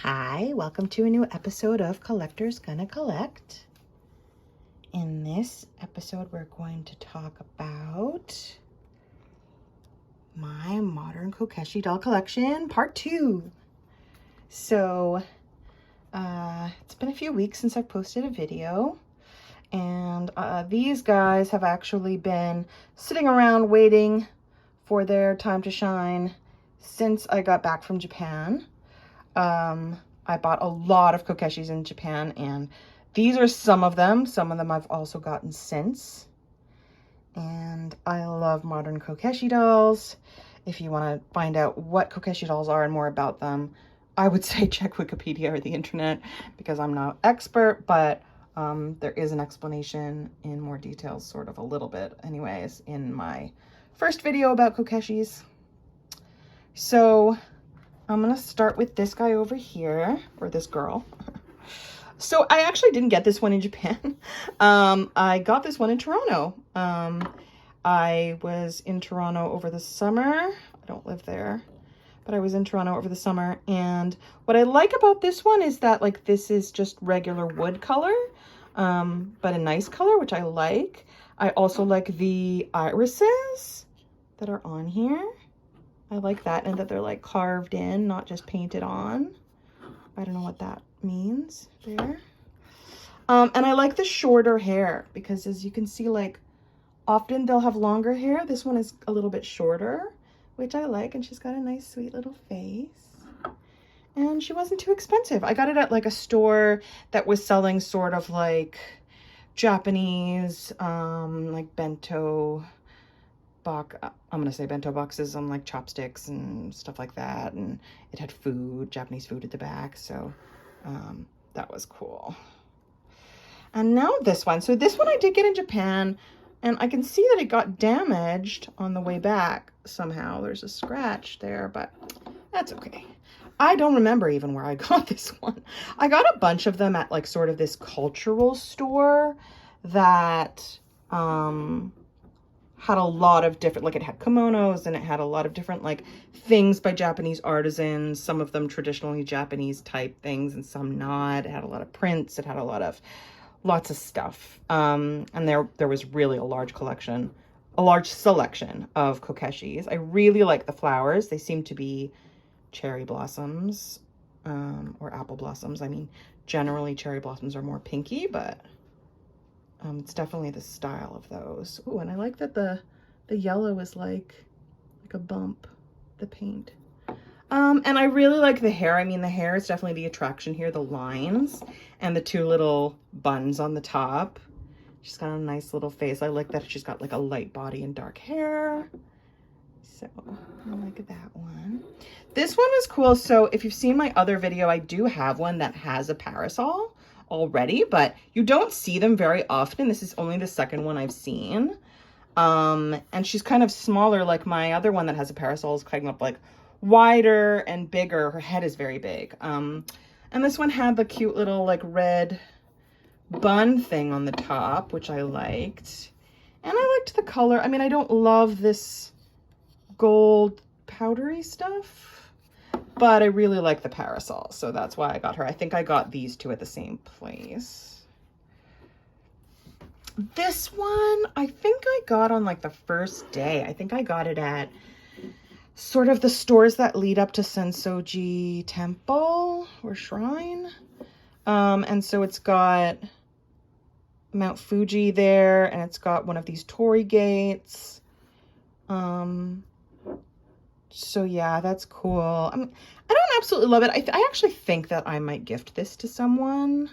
Hi, welcome to a new episode of Collector's Gonna Collect. In this episode, we're going to talk about my modern Kokeshi doll collection, part 2. So, it's been a few weeks since I've posted a video, and these guys have actually been sitting around waiting for their time to shine since I got back from Japan. I bought a lot of Kokeshis in Japan, and these are some of them. Some of them I've also gotten since. And I love modern Kokeshi dolls. If you want to find out what Kokeshi dolls are and more about them, I would say check Wikipedia or the internet, because I'm not an expert, but there is an explanation in more details, sort of a little bit anyways, in my first video about Kokeshis. So I'm gonna start with this guy over here, or this girl. So I actually didn't get this one in Japan. I got this one in Toronto. I was in Toronto over the summer. I don't live there, but I was in Toronto over the summer. And what I like about this one is that, like, this is just regular wood color, but a nice color, which I like. I also like the irises that are on here. I like that, and that they're like carved in, not just painted on. I don't know what that means there. And I like the shorter hair, because as you can see, like, often they'll have longer hair. This one is a little bit shorter, which I like, and she's got a nice sweet little face. And she wasn't too expensive. I got it at like a store that was selling sort of like Japanese, like bento box. I'm gonna say bento boxes, like chopsticks and stuff like that, and it had food, Japanese food at the back, so that was cool. And now this one. So this one I did get in Japan, and I can see that it got damaged on the way back somehow. There's a scratch there, but that's okay. I don't remember even where I got this one. I got a bunch of them at like sort of this cultural store that had a lot of different, like, it had kimonos, and it had a lot of different like things by Japanese artisans, some of them traditionally Japanese type things and some not. It had a lot of prints, it had lots of stuff, and there was really a large selection of kokeshis. I really like the flowers. They seem to be cherry blossoms, or apple blossoms. I mean, generally cherry blossoms are more pinky, but it's definitely the style of those. Oh, and I like that the yellow is like a bump, the paint. And I really like the hair. I mean, the hair is definitely the attraction here, the lines and the two little buns on the top. She's got a nice little face. I like that she's got like a light body and dark hair. So I like that one. This one was cool. So if you've seen my other video, I do have one that has a parasol already, but you don't see them very often. This is only the second one I've seen. And she's kind of smaller. Like my other one that has a parasol is kind of like wider and bigger. Her head is very big. And this one had the cute little like red bun thing on the top, which I liked. And I liked the color. I mean, I don't love this gold powdery stuff, but I really like the parasol, so that's why I got her. I think I got these two at the same place. This one, I think I got on like the first day. I think I got it at sort of the stores that lead up to Sensoji Temple or Shrine. And so it's got Mount Fuji there, and it's got one of these torii gates. So yeah, that's cool. I don't absolutely love it. I actually think that I might gift this to someone,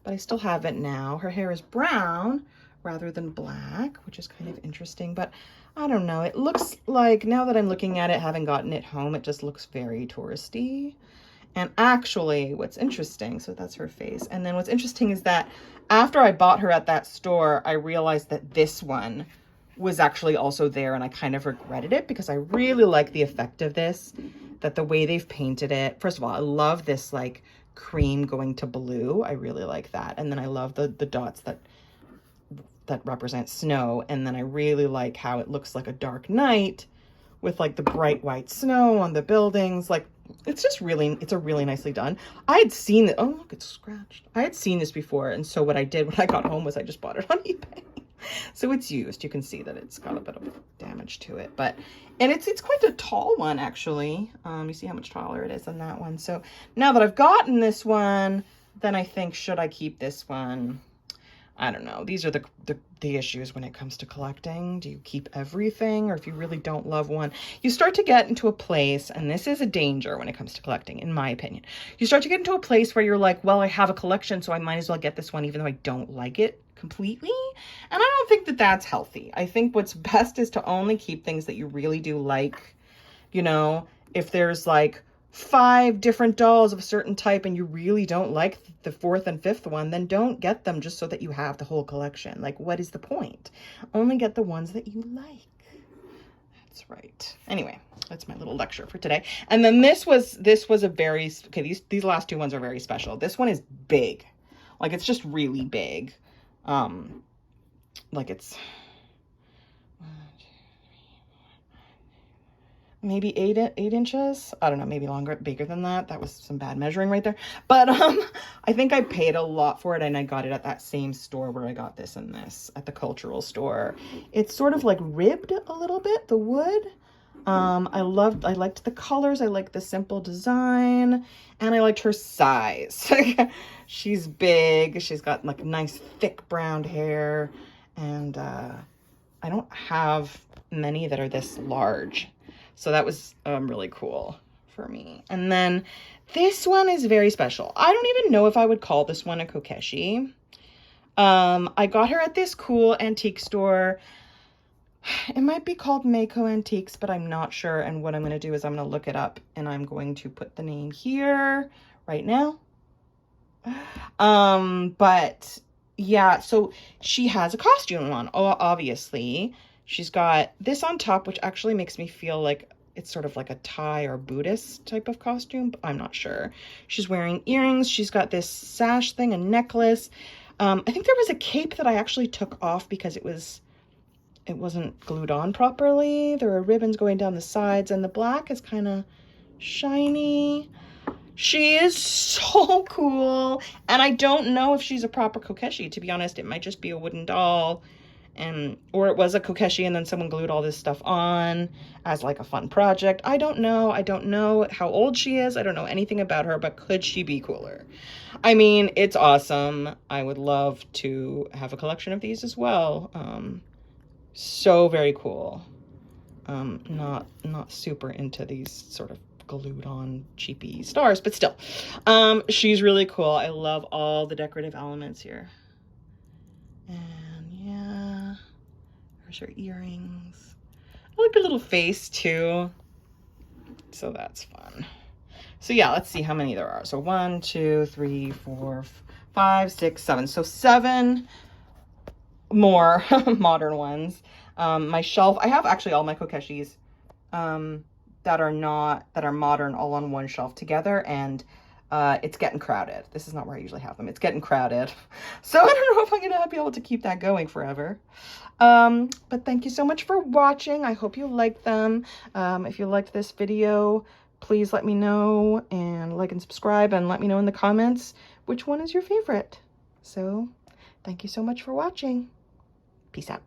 but I still have it now. Her hair is brown rather than black, which is kind of interesting, but I don't know. It looks like, now that I'm looking at it, having gotten it home, it just looks very touristy. And actually what's interesting, so that's her face. And then what's interesting is that after I bought her at that store, I realized that this one was actually also there, and I kind of regretted it, because I really like the effect of this, that the way they've painted it. First of all, I love this like cream going to blue. I really like that. And then I love the dots that represent snow. And then I really like how it looks like a dark night with like the bright white snow on the buildings. Like, it's just really, it's a really nicely done. I had seen it. Oh, look, it's scratched. I had seen this before. And so what I did when I got home was I just bought it on eBay. So it's used. You can see that it's got a bit of damage to it, but, and it's quite a tall one actually. You see how much taller it is than that one. So now that I've gotten this one, then I think, should I keep this one? I don't know. These are the issues when it comes to collecting. Do you keep everything? Or if you really don't love one, you start to get into a place, and this is a danger when it comes to collecting, in my opinion. You start to get into a place where you're like, well, I have a collection, so I might as well get this one, even though I don't like it completely. And I don't think that that's healthy. I think what's best is to only keep things that you really do like. You know, if there's like 5 different dolls of a certain type and you really don't like the 4th and 5th one, then don't get them just so that you have the whole collection. Like, what is the point? Only get the ones that you like. That's right. Anyway, that's my little lecture for today. And then this was a very, okay, these last 2 ones are very special. This one is big. Like, it's just really big. Like, it's maybe 8 inches. I don't know, maybe longer, bigger than that. That was some bad measuring right there. But I think I paid a lot for it, and I got it at that same store where I got this and this, at the cultural store. It's sort of like ribbed a little bit, the wood. I liked the colors. I liked the simple design, and I liked her size. She's big. She's got like nice thick brown hair, and I don't have many that are this large. So that was really cool for me. And then this one is very special. I don't even know if I would call this one a Kokeshi. I got her at this cool antique store. It might be called Mako Antiques, but I'm not sure. And what I'm going to do is I'm going to look it up, and I'm going to put the name here right now. But yeah, so she has a costume on, obviously. She's got this on top, which actually makes me feel like it's sort of like a Thai or Buddhist type of costume, but I'm not sure. She's wearing earrings. She's got this sash thing, a necklace. I think there was a cape that I actually took off because it wasn't glued on properly. There are ribbons going down the sides, and the black is kind of shiny. She is so cool, and I don't know if she's a proper Kokeshi, to be honest. It might just be a wooden doll, or it was a Kokeshi and then someone glued all this stuff on as like a fun project. I don't know. I don't know how old she is. I don't know anything about her, but could she be cooler? I mean, it's awesome. I would love to have a collection of these as well. So very cool. Not super into these sort of glued on cheapy stars, but still, she's really cool. I love all the decorative elements here. And yeah, there's her earrings. I like her little face too. So that's fun. So yeah, let's see how many there are. So 1, 2, 3, 4, 5, 6, 7. So 7 more modern ones. My shelf, I have actually all my Kokeshis that are modern all on one shelf together, and it's getting crowded. This is not where I usually have them. It's getting crowded. So I don't know if I'm gonna be able to keep that going forever. But thank you so much for watching. I hope you liked them. If you liked this video, please let me know, and like and subscribe, and let me know in the comments which one is your favorite. So thank you so much for watching. Peace out.